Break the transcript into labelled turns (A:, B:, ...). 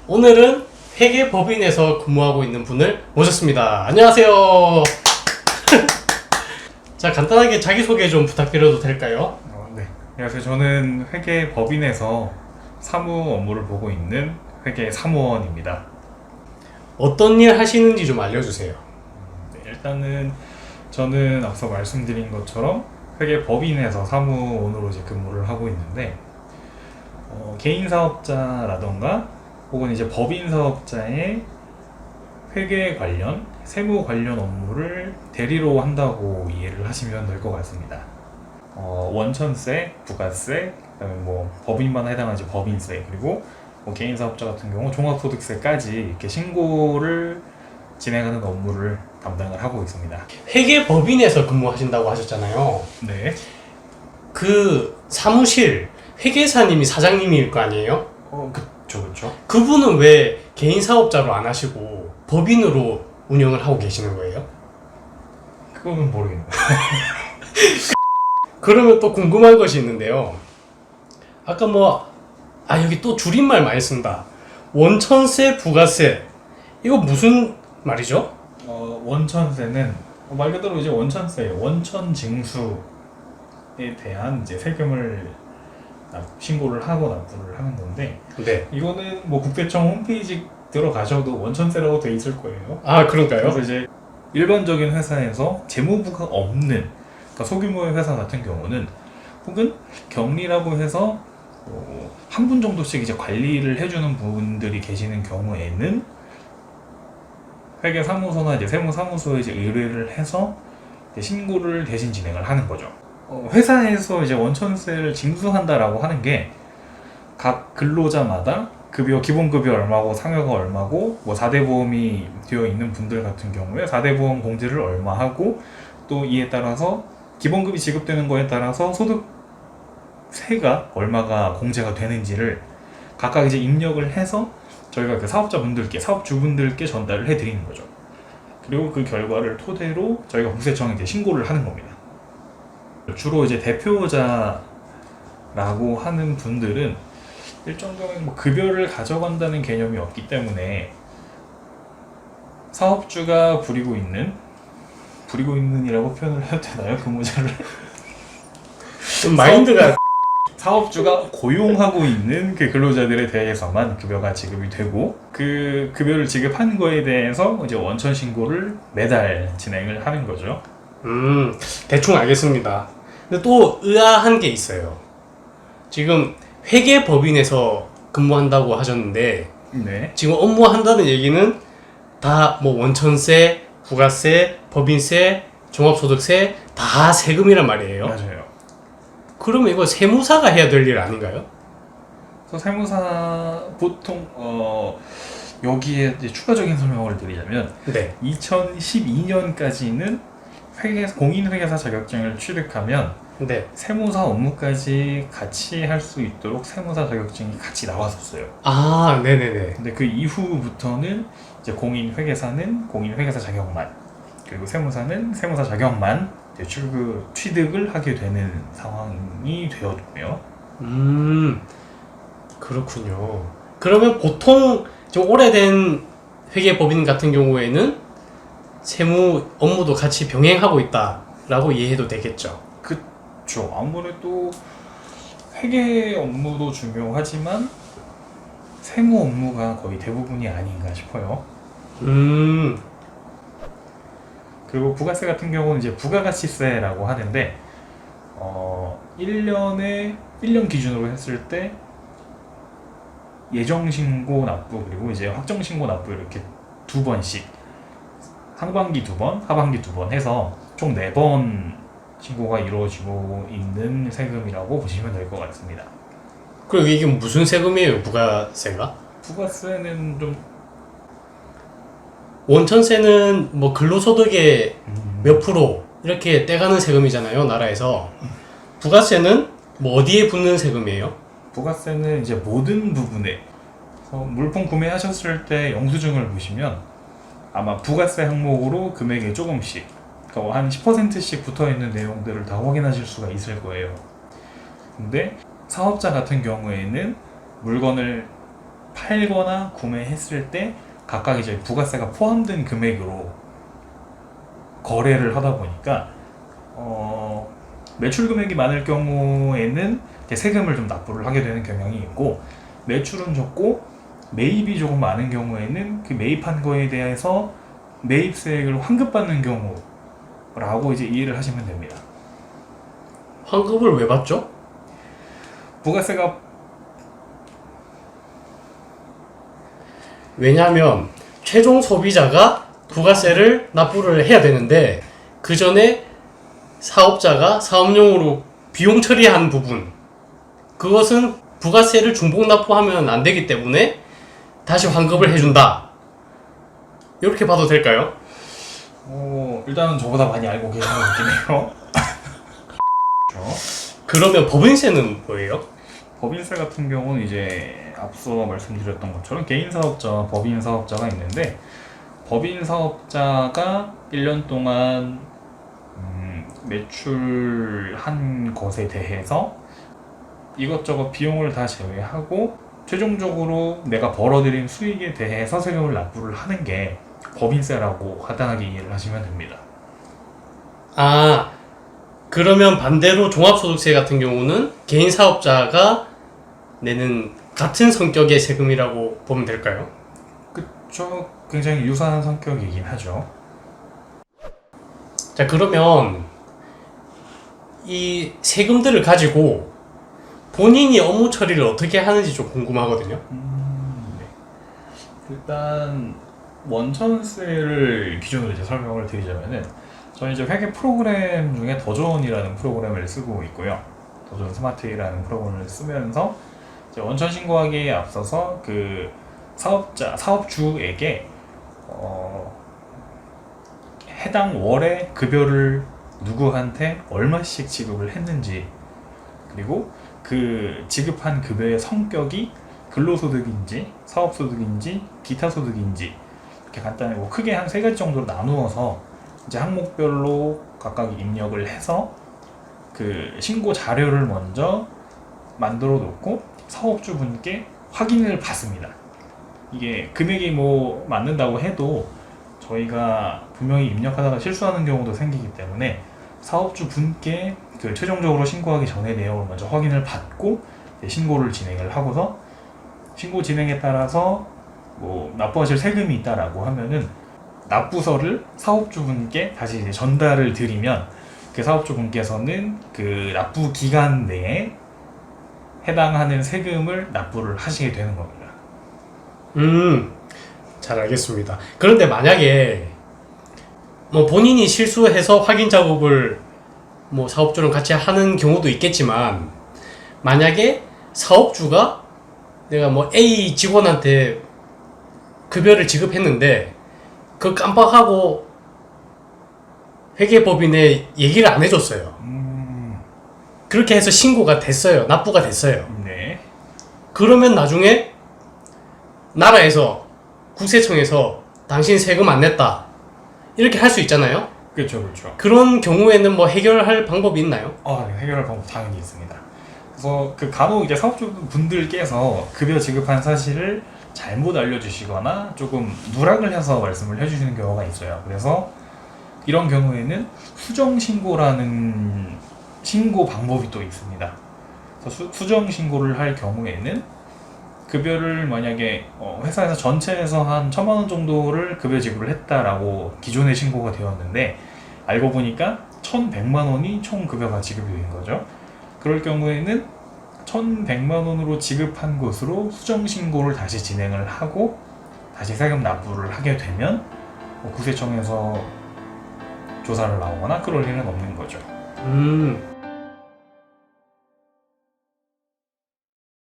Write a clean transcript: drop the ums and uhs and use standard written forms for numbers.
A: 오늘은 회계법인에서 근무하고 있는 분을 모셨습니다. 안녕하세요. 자, 간단하게 자기소개 좀 부탁드려도 될까요?
B: 네. 안녕하세요. 저는 회계법인에서 사무 업무를 보고 있는 회계사무원입니다.
A: 어떤 일 하시는지 좀 알려주세요.
B: 네, 일단은 저는 앞서 말씀드린 것처럼 회계법인에서 사무원으로 이제 근무를 하고 있는데 개인 사업자라던가 혹은 이제 법인 사업자의 회계 관련, 세무 관련 업무를 대리로 한다고 이해를 하시면 될 것 같습니다. 원천세, 부가세, 그다음에 뭐 법인만 해당하지 법인세, 그리고 뭐 개인 사업자 같은 경우 종합소득세까지 이렇게 신고를 진행하는 업무를 담당을 하고 있습니다.
A: 회계법인에서 근무하신다고 하셨잖아요.
B: 네.
A: 그 사무실 회계사님이 사장님일 거 아니에요?
B: 그렇죠.
A: 그분은 왜 개인 사업자로 안 하시고 법인으로 운영을 하고 계시는 거예요?
B: 그거는 모르겠네요.
A: 그러면 또 궁금한 것이 있는데요. 아까 여기 또 줄임말 많이 쓴다. 원천세, 부가세. 이거 무슨 말이죠?
B: 원천세는 말 그대로 이제 원천세예요. 원천 징수에 대한 이제 세금을 신고를 하고 납부를 하는 건데,
A: 네.
B: 이거는 뭐 국세청 홈페이지 들어가셔도 원천세라고 돼 있을 거예요.
A: 아, 그런가요?
B: 그래서 이제 일반적인 회사에서 재무부가 없는, 그러니까 소규모의 회사 같은 경우는, 혹은 격리라고 해서 한 분 정도씩 이제 관리를 해주는 분들이 계시는 경우에는 회계사무소나 이제 세무사무소에 이제 의뢰를 해서 이제 신고를 대신 진행을 하는 거죠. 회사에서 이제 원천세를 징수한다라고 하는 게 각 근로자마다 급여, 기본급여 얼마고 상여가 얼마고, 뭐 4대 보험이 되어 있는 분들 같은 경우에 4대 보험 공제를 얼마 하고, 또 이에 따라서 기본급이 지급되는 거에 따라서 소득세가 얼마가 공제가 되는지를 각각 이제 입력을 해서 저희가 그 사업자분들께, 사업주분들께 전달을 해드리는 거죠. 그리고 그 결과를 토대로 저희가 국세청에 이제 신고를 하는 겁니다. 주로 이제 대표자라고 하는 분들은 일정 경우에 뭐 급여를 가져간다는 개념이 없기 때문에 사업주가 부리고 있는이라고 표현을 해도 되나요? 그 모자를?
A: 좀 마인드가
B: 사업주가 고용하고 있는 그 근로자들에 대해서만 급여가 지급이 되고, 그 급여를 지급한 거에 대해서 이제 원천 신고를 매달 진행을 하는 거죠.
A: 대충 알겠습니다. 근데 또 의아한 게 있어요. 지금 회계법인에서 근무한다고 하셨는데,
B: 네.
A: 지금 업무한다는 얘기는 다 뭐 원천세, 부가세, 법인세, 종합소득세 다 세금이란 말이에요.
B: 맞아요.
A: 그러면 이거 세무사가 해야 될 일 아닌가요?
B: 그래서 세무사 보통 여기에 이제 추가적인 설명을 드리자면,
A: 네.
B: 2012년까지는 공인회계사 자격증을 취득하면
A: 네.
B: 세무사 업무까지 같이 할 수 있도록 세무사 자격증이 같이 나왔었어요.
A: 아, 네네네.
B: 근데 그 이후부터는 이제 공인회계사는 공인회계사 자격만, 그리고 세무사는 세무사 자격만 이제 취득을 하게 되는 상황이 되었고요.
A: 그렇군요. 그러면 보통 좀 오래된 회계법인 같은 경우에는 세무 업무도 같이 병행하고 있다라고 이해해도 되겠죠?
B: 그렇죠. 아무래도 회계 업무도 중요하지만 세무 업무가 거의 대부분이 아닌가 싶어요. 그리고 부가세 같은 경우는 이제 부가가치세라고 하는데 1년 기준으로 했을 때 예정신고 납부, 그리고 이제 확정신고 납부, 이렇게 두 번씩, 상반기 2번, 하반기 2번 해서 총 4번 신고가 이루어지고 있는 세금이라고 보시면 될 것 같습니다.
A: 그리고 이게 무슨 세금이에요, 부가세가?
B: 부가세는 좀
A: 원천세는 뭐 근로소득의 몇 프로 이렇게 떼가는 세금이잖아요, 나라에서. 부가세는 뭐 어디에 붙는 세금이에요?
B: 부가세는 이제 모든 부분에, 물품 구매하셨을 때 영수증을 보시면 아마 부가세 항목으로 금액이 조금씩, 그러니까 한 10%씩 붙어있는 내용들을 다 확인하실 수가 있을 거예요. 근데 사업자 같은 경우에는 물건을 팔거나 구매했을 때 각각 이제 부가세가 포함된 금액으로 거래를 하다 보니까 매출 금액이 많을 경우에는 이제 세금을 좀 납부를 하게 되는 경향이 있고, 매출은 적고 매입이 조금 많은 경우에는 그 매입한 거에 대해서 매입세액을 환급받는 경우라고 이제 이해를 하시면 됩니다.
A: 환급을 왜 받죠?
B: 부가세가
A: 왜냐하면 최종 소비자가 부가세를 납부를 해야 되는데 그 전에 사업자가 사업용으로 비용 처리한 부분, 그것은 부가세를 중복 납부하면 안 되기 때문에 다시 환급을 해준다. 이렇게 봐도 될까요?
B: 일단은 저보다 많이 알고 계시는 것 같긴 해요.
A: 그러면 법인세는 뭐예요?
B: 법인세 같은 경우는 이제 앞서 말씀드렸던 것처럼 개인 사업자와 법인 사업자가 있는데, 법인 사업자가 1년 동안 매출한 것에 대해서 이것저것 비용을 다 제외하고 최종적으로 내가 벌어들인 수익에 대해서 세금을 납부를 하는 게 법인세라고 간단하게 이해를 하시면 됩니다.
A: 아, 그러면 반대로 종합소득세 같은 경우는 개인 사업자가 내는 같은 성격의 세금이라고 보면 될까요?
B: 그쵸. 굉장히 유사한 성격이긴 하죠.
A: 자, 그러면 이 세금들을 가지고 본인이 업무 처리를 어떻게 하는지 좀 궁금하거든요.
B: 네. 일단 원천세를 기준으로 이제 설명을 드리자면은, 저는 이제 회계 프로그램 중에 더존이라는 프로그램을 쓰고 있고요. 더존 스마트라는 프로그램을 쓰면서 이제 원천 신고하기에 앞서서 그 사업주에게 해당 월의 급여를 누구한테 얼마씩 지급을 했는지, 그리고 그 지급한 급여의 성격이 근로소득인지 사업소득인지 기타 소득인지 이렇게 간단히 크게 한 3가지 정도로 나누어서 이제 항목별로 각각 입력을 해서 그 신고 자료를 먼저 만들어 놓고 사업주분께 확인을 받습니다. 이게 금액이 맞는다고 해도 저희가 분명히 입력하다가 실수하는 경우도 생기기 때문에 사업주분께 그 최종적으로 신고하기 전에 내용을 먼저 확인을 받고 신고를 진행을 하고서, 신고 진행에 따라서 납부하실 세금이 있다라고 하면은 납부서를 사업주분께 다시 이제 전달을 드리면 그 사업주분께서는 그 납부 기간 내에 해당하는 세금을 납부를 하시게 되는 겁니다.
A: 잘 알겠습니다. 그런데 만약에 본인이 실수해서 확인 작업을 사업주랑 같이 하는 경우도 있겠지만, 만약에 사업주가 내가 A 직원한테 급여를 지급했는데 그 깜빡하고 회계법인에 얘기를 안 해줬어요. 그렇게 해서 신고가 됐어요. 납부가 됐어요.
B: 네.
A: 그러면 나중에 나라에서 국세청에서 당신 세금 안 냈다 이렇게 할 수 있잖아요.
B: 그렇죠, 그렇죠.
A: 그런 경우에는 해결할 방법이 있나요?
B: 네, 해결할 방법 당연히 있습니다. 그래서 그 간혹 이제 사업주분들께서 급여 지급한 사실을 잘못 알려주시거나 조금 누락을 해서 말씀을 해주시는 경우가 있어요. 그래서 이런 경우에는 수정신고라는 신고 방법이 또 있습니다. 그래서 수정신고를 할 경우에는 급여를 만약에 회사에서 전체에서 한 1,000만 원 정도를 급여 지급을 했다라고 기존에 신고가 되었는데, 알고 보니까 1,100만 원이 총 급여가 지급이 된 거죠. 그럴 경우에는 1,100만 원으로 지급한 것으로 수정신고를 다시 진행을 하고 다시 세금 납부를 하게 되면 국세청에서 조사를 나오거나 그럴 일은 없는 거죠.